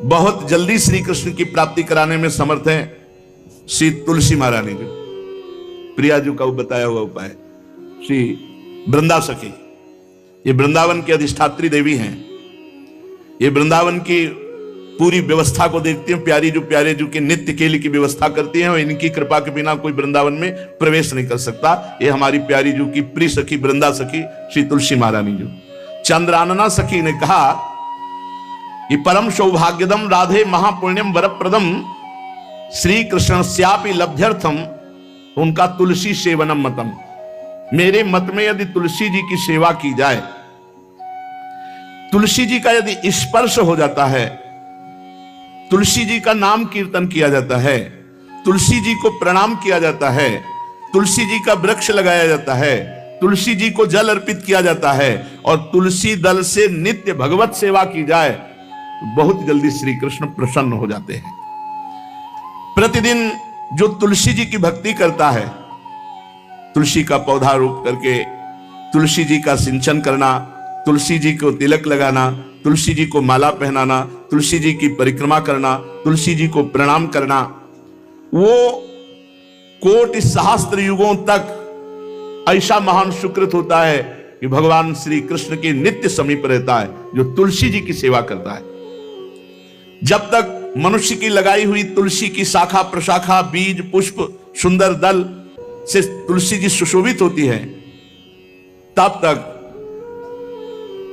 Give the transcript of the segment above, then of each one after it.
बहुत जल्दी श्री कृष्ण की प्राप्ति कराने में समर्थ हैं श्री तुलसी महारानी जी। प्रिया जी का बताया हुआ उपाय श्री वृंदा सखी, ये वृंदावन की अधिष्ठात्री देवी हैं। ये वृंदावन की पूरी व्यवस्था को देखती हैं। प्यारे जो के नित्य केली की व्यवस्था करती हैं और इनकी कृपा के बिना कोई वृंदावन में प्रवेश नहीं कर सकता। ये हमारी प्यारी जो की प्रिय सखी वृंदा सखी श्री तुलसी महारानी जो। चंद्रानना सखी ने कहा कि परम सौभाग्यदम राधे महापुण्यम वरप्रदम श्री कृष्णस्यापि लभ्यर्थम उनका तुलसी सेवनम मतम। मेरे मत में यदि तुलसी जी की सेवा की जाए, तुलसी जी का यदि स्पर्श हो जाता है, तुलसी जी का नाम कीर्तन किया जाता है, तुलसी जी को प्रणाम किया जाता है, तुलसी जी का वृक्ष लगाया जाता है, तुलसी जी को जल अर्पित किया जाता है और तुलसी दल से नित्य भगवत सेवा की जाए, तो बहुत जल्दी श्री कृष्ण प्रसन्न हो जाते हैं। प्रतिदिन जो तुलसी जी की भक्ति करता है, तुलसी का पौधा रोप करके तुलसी जी का सिंचन करना, तुलसी जी को तिलक लगाना, तुलसी जी को माला पहनाना, तुलसी जी की परिक्रमा करना, तुलसी जी को प्रणाम करना, वो कोटि सहस्त्र युगों तक ऐसा महान सुकृत होता है कि भगवान श्री कृष्ण के नित्य समीप रहता है जो तुलसी जी की सेवा करता है। जब तक मनुष्य की लगाई हुई तुलसी की शाखा प्रशाखा बीज पुष्प सुंदर दल से तुलसी जी सुशोभित होती है, तब तक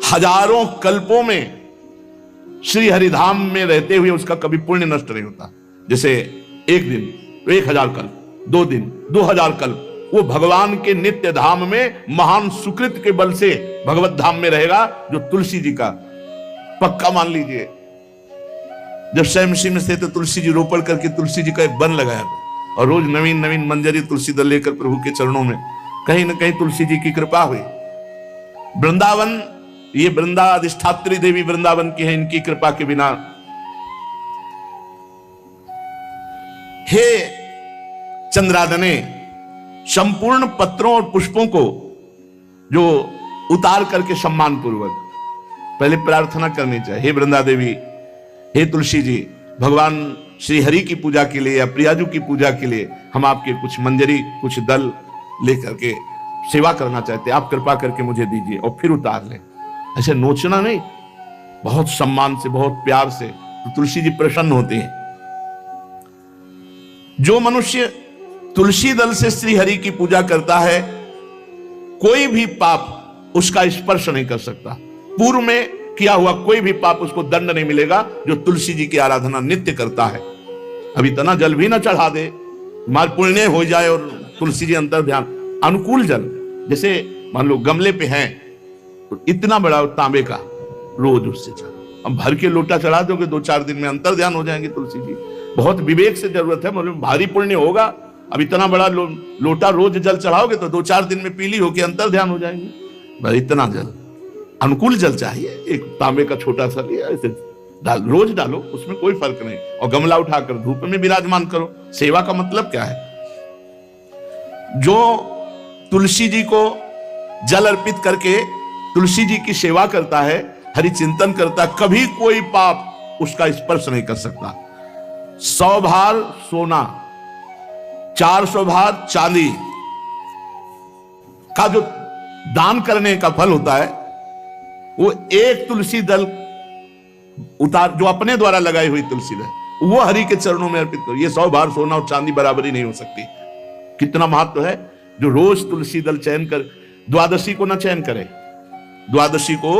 हजारों कल्पों में श्री हरिधाम में रहते हुए उसका कभी पुण्य नष्ट नहीं होता। जैसे एक दिन तो 1000 कल्प, 2 दिन 2000 कल्प वो भगवान के नित्य धाम में महान सुकृत के बल से भगवत धाम में रहेगा, जो तुलसी जी का पक्का मान लीजिए। जब स्वयं में थे तो तुलसी जी रोपण करके तुलसी जी का एक वन लगाया और रोज नवीन नवीन मंजरी तुलसी दल लेकर प्रभु के चरणों में, कहीं ना कहीं तुलसी जी की कृपा हुई। वृंदावन, ये वृंदा अधिष्ठात्री देवी वृंदावन की है, इनकी कृपा के बिना। हे चंद्रादने, संपूर्ण पत्रों और पुष्पों को जो उतार करके सम्मान पूर्वक पहले प्रार्थना करनी चाहिए। हे वृंदा देवी, हे तुलसी जी, भगवान श्री हरि की पूजा के लिए या प्रियाजू की पूजा के लिए हम आपके कुछ मंजरी कुछ दल लेकर के सेवा करना चाहते हैं, आप कृपा करके मुझे दीजिए और फिर उतार लें। ऐसे नोचना नहीं, बहुत सम्मान से बहुत प्यार से, तो तुलसी जी प्रसन्न होते हैं। जो मनुष्य तुलसी दल से श्री हरि की पूजा करता है, कोई भी पाप उसका स्पर्श नहीं कर सकता। पूर्व में किया हुआ कोई भी पाप उसको दंड नहीं मिलेगा, जो तुलसी जी की आराधना नित्य करता है। अब इतना जल भी ना चढ़ा दे, माल पुण्य हो जाए और तुलसी जी अंतर ध्यान अनुकूल जल, जैसे मान लो गमले पे हैं तो इतना बड़ा तांबे का रोज उससे चढ़ा, अब भर के लोटा चढ़ा दोगे 2-4 दिन में अंतर ध्यान हो जाएंगे तुलसी जी। बहुत विवेक से जरूरत है, मतलब भारी पुण्य होगा। अब इतना बड़ा लोटा रोज जल चढ़ाओगे तो 2-4 दिन में पीली होके अंतर ध्यान हो जाएंगे। इतना जल, अनुकूल जल चाहिए। एक तांबे का छोटा सा लिया, ऐसे रोज डालो, उसमें कोई फर्क नहीं, और गमला उठाकर धूप में विराजमान करो। सेवा का मतलब क्या है? जो तुलसी जी को जल अर्पित करके तुलसी जी की सेवा करता है, हरि चिंतन करता है, कभी कोई पाप उसका स्पर्श नहीं कर सकता। 100 भार सोना, 400 भार चांदी का जो दान करने का फल होता है, वो एक तुलसी दल उतार जो अपने द्वारा लगाई हुई तुलसी दल, वो हरि के चरणों में अर्पित करो। ये 100 भार सोना और चांदी बराबरी नहीं हो सकती। कितना महत्व है। जो रोज तुलसी दल चयन कर, द्वादशी को ना चयन करे, द्वादशी को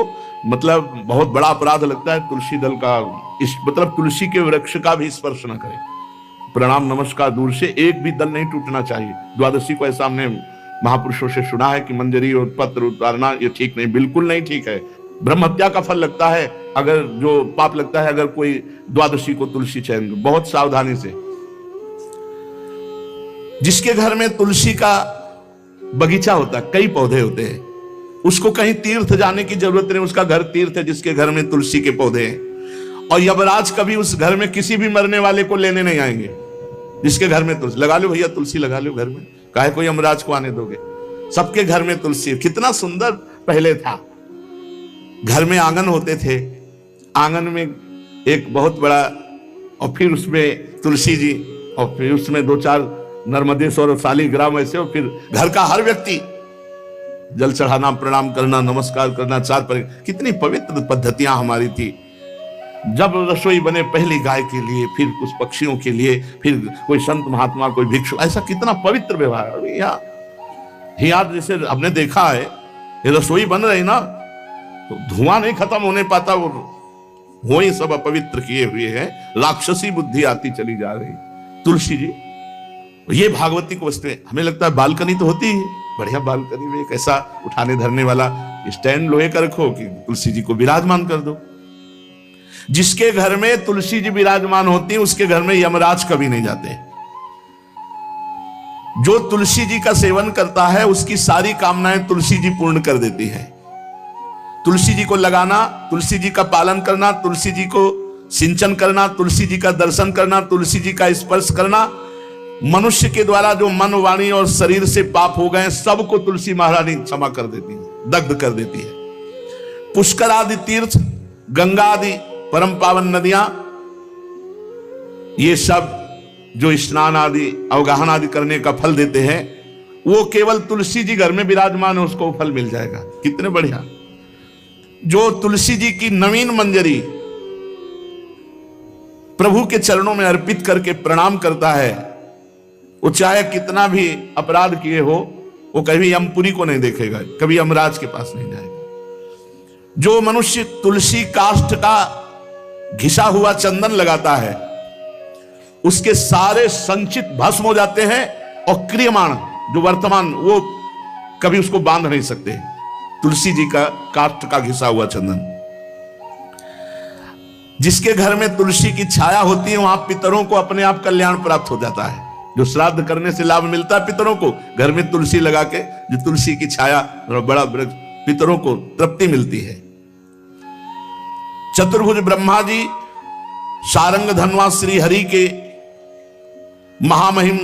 मतलब बहुत बड़ा अपराध लगता है तुलसी दल का, इस मतलब तुलसी के वृक्ष का भी स्पर्श ना करे। प्रणाम नमस्कार दूर से, एक भी दल नहीं टूटना चाहिए। द्वादशी को ऐसा हमने महापुरुषों से सुना है कि मंजरी और पत्र उतारना ये ठीक नहीं, बिल्कुल नहीं ठीक है। ब्रह्म हत्या का फल लगता है, अगर जो पाप लगता है अगर कोई द्वादशी को तुलसी चयन, बहुत सावधानी से। जिसके घर में तुलसी का बगीचा होता है, कई पौधे होते हैं, उसको कहीं तीर्थ जाने की जरूरत नहीं, उसका घर तीर्थ है जिसके घर में तुलसी के पौधे हैं। और यमराज कभी उस घर में किसी भी मरने वाले को लेने नहीं आएंगे जिसके घर में तुलसी। लगा लो भैया तुलसी लगा लो घर में, काहे कोई यमराज को आने दोगे? सबके घर में तुलसी। कितना सुंदर पहले था, घर में आंगन होते थे, आंगन में एक बहुत बड़ा, और फिर उसमें तुलसी जी, और फिर उसमें 2-4 नर्मदेश्वर और शालिग्राम ऐसे, और फिर घर का हर व्यक्ति जल चढ़ाना, प्रणाम करना, नमस्कार करना, 4 पर। कितनी पवित्र पद्धतियां हमारी थी। जब रसोई बने पहली गाय के लिए, फिर कुछ पक्षियों के लिए, फिर कोई संत महात्मा, कोई भिक्षु, ऐसा कितना पवित्र व्यवहार। यहाँ जैसे हमने देखा है, ये रसोई बन रही ना तो धुआं नहीं खत्म होने पाता, वो ही सब अपवित्र किए हुए हैं, राक्षसी बुद्धि आती चली जा रही। तुलसी जी, ये भागवती को वस्तु हमें लगता है बालकनी तो होती है, बढ़िया बालकनी में एक ऐसा उठाने धरने वाला स्टैंड लोहे का रखो कि तुलसी जी को विराजमान कर दो। जिसके घर में तुलसी जी विराजमान होती है उसके घर में यमराज कभी नहीं जाते। जो तुलसी जी का सेवन करता है उसकी सारी कामनाएं तुलसी जी पूर्ण कर देती है। तुलसी जी को लगाना, तुलसी जी का पालन करना, तुलसी जी को सिंचन करना, तुलसी जी का दर्शन करना, तुलसी जी का स्पर्श करना, मनुष्य के द्वारा जो मन, वाणी और शरीर से पाप हो गए सबको तुलसी महारानी क्षमा कर देती है, दग्ध कर देती है। पुष्कर आदि तीर्थ, गंगा आदि परम पावन नदियां, ये सब जो स्नान आदि, अवगाहन आदि करने का फल देते हैं, वो केवल तुलसी जी घर में विराजमान है उसको फल मिल जाएगा। कितने बढ़िया। जो तुलसी जी की नवीन मंजरी प्रभु के चरणों में अर्पित करके प्रणाम करता है, वो चाहे कितना भी अपराध किए हो, वो कभी यमपुरी को नहीं देखेगा, कभी यमराज के पास नहीं जाएगा। जो मनुष्य तुलसी काष्ठ का घिसा हुआ चंदन लगाता है, उसके सारे संचित भस्म हो जाते हैं, और क्रियमाण जो वर्तमान, वो कभी उसको बांध नहीं सकते। तुलसी जी का काष्ठ का घिसा हुआ चंदन। जिसके घर में तुलसी की छाया होती है वहां पितरों को अपने आप कल्याण प्राप्त हो जाता है। जो श्राद्ध करने से लाभ मिलता है पितरों को, घर में तुलसी लगा के, जो तुलसी की छाया, बड़ा पितरों को तृप्ति मिलती है। चतुर्भुज ब्रह्मा जी सारंग धनवा श्री हरि के महामहिम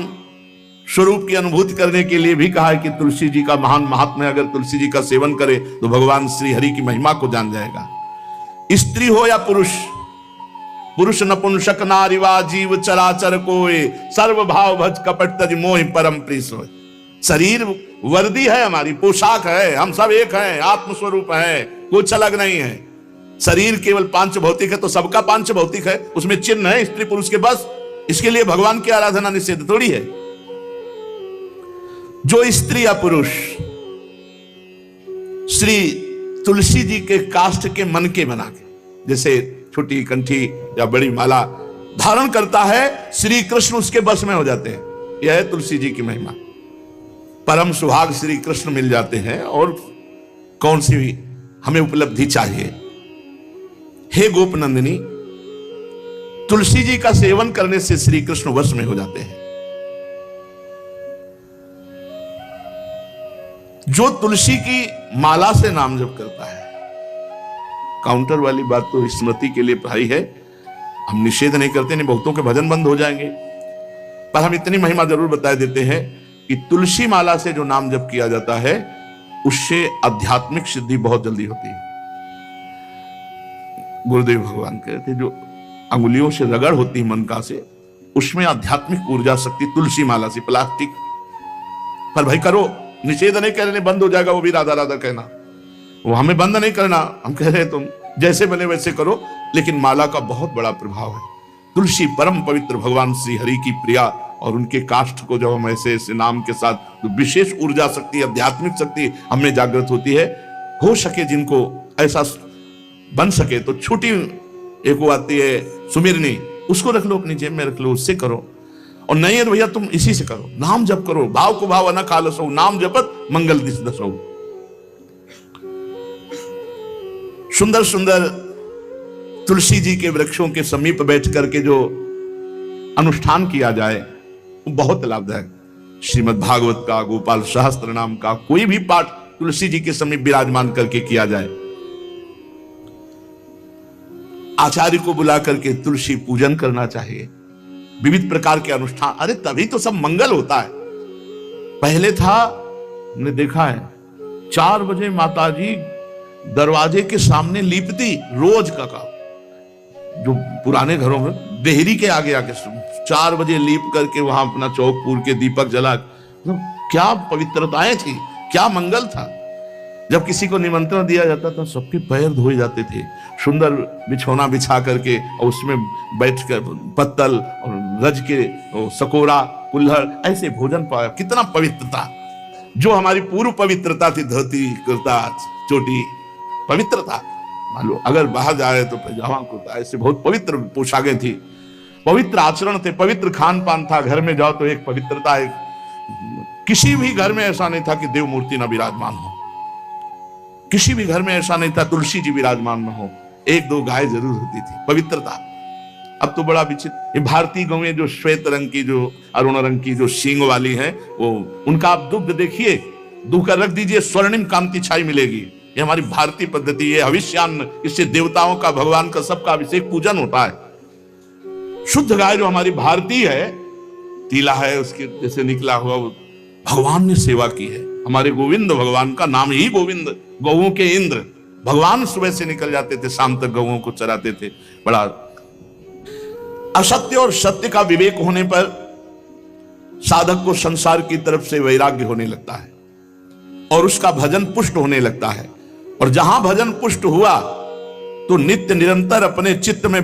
स्वरूप की अनुभूति करने के लिए भी कहा है कि तुलसी जी का महान महात्म्य, अगर तुलसी जी का सेवन करे तो भगवान श्री हरि की महिमा को जान जाएगा। स्त्री हो या पुरुष, पुरुष नपुंसक नारीवा जीव चराचर कोय, सर्व भाव भज कपट तज मोहि परम प्रिय सोय। शरीर वर्दी है, हमारी पोशाक है, हम सब एक हैं, आत्मस्वरूप है, कुछ अलग नहीं है। शरीर केवल पांच भौतिक है तो सबका पांच भौतिक है, उसमें चिन्ह है स्त्री पुरुष के, बस। इसके लिए भगवान की आराधना निषेध थोड़ी है। जो स्त्री या पुरुष श्री तुलसी जी के काष्ठ के मन के बना के, जैसे छोटी कंठी या बड़ी माला धारण करता है, श्री कृष्ण उसके बस में हो जाते हैं। यह है तुलसी जी की महिमा। परम सुहाग श्री कृष्ण मिल जाते हैं, और कौन सी भी हमें उपलब्धि चाहिए। हे गोपनंदिनी, तुलसी जी का सेवन करने से श्री कृष्ण वश में हो जाते हैं। जो तुलसी की माला से नाम जप करता है, काउंटर वाली बात तो स्मृति के लिए भाई है, हम निषेध नहीं करते, नहीं बहुतों के भजन बंद हो जाएंगे, पर हम इतनी महिमा जरूर बता देते हैं कि तुलसी माला से जो नाम जप किया जाता है उससे आध्यात्मिक सिद्धि बहुत जल्दी होती है। गुरुदेव भगवान कहते जो अंगुलियों से रगड़ होती है मन का से, उसमें आध्यात्मिक ऊर्जा शक्ति तुलसी माला से। प्लास्टिक पर भाई करो, निषेध नहीं कह रहे बंद हो जाएगा, वो भी राधा राधा कहना, वो हमें बंद नहीं करना। हम कह रहे तुम जैसे बने वैसे करो, लेकिन माला का बहुत बड़ा प्रभाव है। तुलसी परम पवित्र भगवान श्री हरि की प्रिया, और उनके काष्ठ को जब हम ऐसे ऐसे नाम के साथ, तो विशेष ऊर्जा शक्ति, आध्यात्मिक शक्ति हमें जागृत होती है। हो सके जिनको ऐसा बन सके तो छोटी एक वो आती है सुमिरनी, उसको रख लो, अपनी जेब में रख लो, उससे करो। और नहीं है तो भैया तुम इसी से करो, नाम जप करो, भाव को भाव न खालसो, नाम जपत मंगल दिस दसो। सुंदर सुंदर तुलसी जी के वृक्षों के समीप बैठ करके जो अनुष्ठान किया जाए वो बहुत लाभदायक। श्रीमद् भागवत का, गोपाल सहस्त्र नाम का कोई भी पाठ तुलसी जी के समीप विराजमान करके किया जाए। आचार्य को बुला करके तुलसी पूजन करना चाहिए। विविध प्रकार के अनुष्ठान, अरे तभी तो सब मंगल होता है। पहले था, हमने देखा है, 4 बजे माताजी दरवाजे के सामने लीपती, रोज का काम। जो पुराने घरों में देहरी के आगे आके 4 बजे लीप करके वहां अपना चौक पूर के दीपक जला, मतलब क्या पवित्रताएं थी, क्या मंगल था। जब किसी को निमंत्रण दिया जाता था सबके पैर धोए जाते थे, सुंदर बिछौना बिछा करके और उसमें बैठकर पत्तल और रज के सकोरा कुल्हड़ ऐसे भोजन पाया। कितना पवित्रता, जो हमारी पूर्व पवित्रता थी, धोती कुर्ता चोटी पवित्रता। मान लो अगर बाहर जा रहे तो पैजामा कुर्ता, ऐसे बहुत पवित्र पोशाकें थी, पवित्र आचरण थे, पवित्र खान पान था। घर में जाओ तो एक पवित्रता, एक किसी भी घर में ऐसा नहीं था कि देव मूर्ति न विराजमान हो, किसी भी घर में ऐसा नहीं था तुलसी जी विराजमान न हो, 1-2 गाय जरूर होती थी, पवित्रता। अब तो बड़ा विचित्र, भारतीय गौएं जो श्वेत रंग की, जो अरुण रंग की, जो सींग वाली हैं, वो उनका आप दुग्ध देखिए, दूह कर रख दीजिए, स्वर्णिम कांति छाई मिलेगी। ये हमारी भारतीय पद्धति है, हविष्यान्न, इससे देवताओं का, भगवान का, सबका अभिषेक पूजन होता है। शुद्ध गाय जो हमारी भारतीय है, तीला है उसके जैसे निकला हुआ, वो भगवान ने सेवा की है। हमारे गोविंद भगवान का नाम ही गोविंद, गौओं के इंद्र। भगवान सुबह से निकल जाते थे, शाम तक गौओं को चराते थे। बड़ा असत्य और सत्य का विवेक होने पर साधक को संसार की तरफ से वैराग्य होने लगता है और उसका भजन पुष्ट होने लगता है। और जहां भजन पुष्ट हुआ तो नित्य निरंतर अपने चित्त में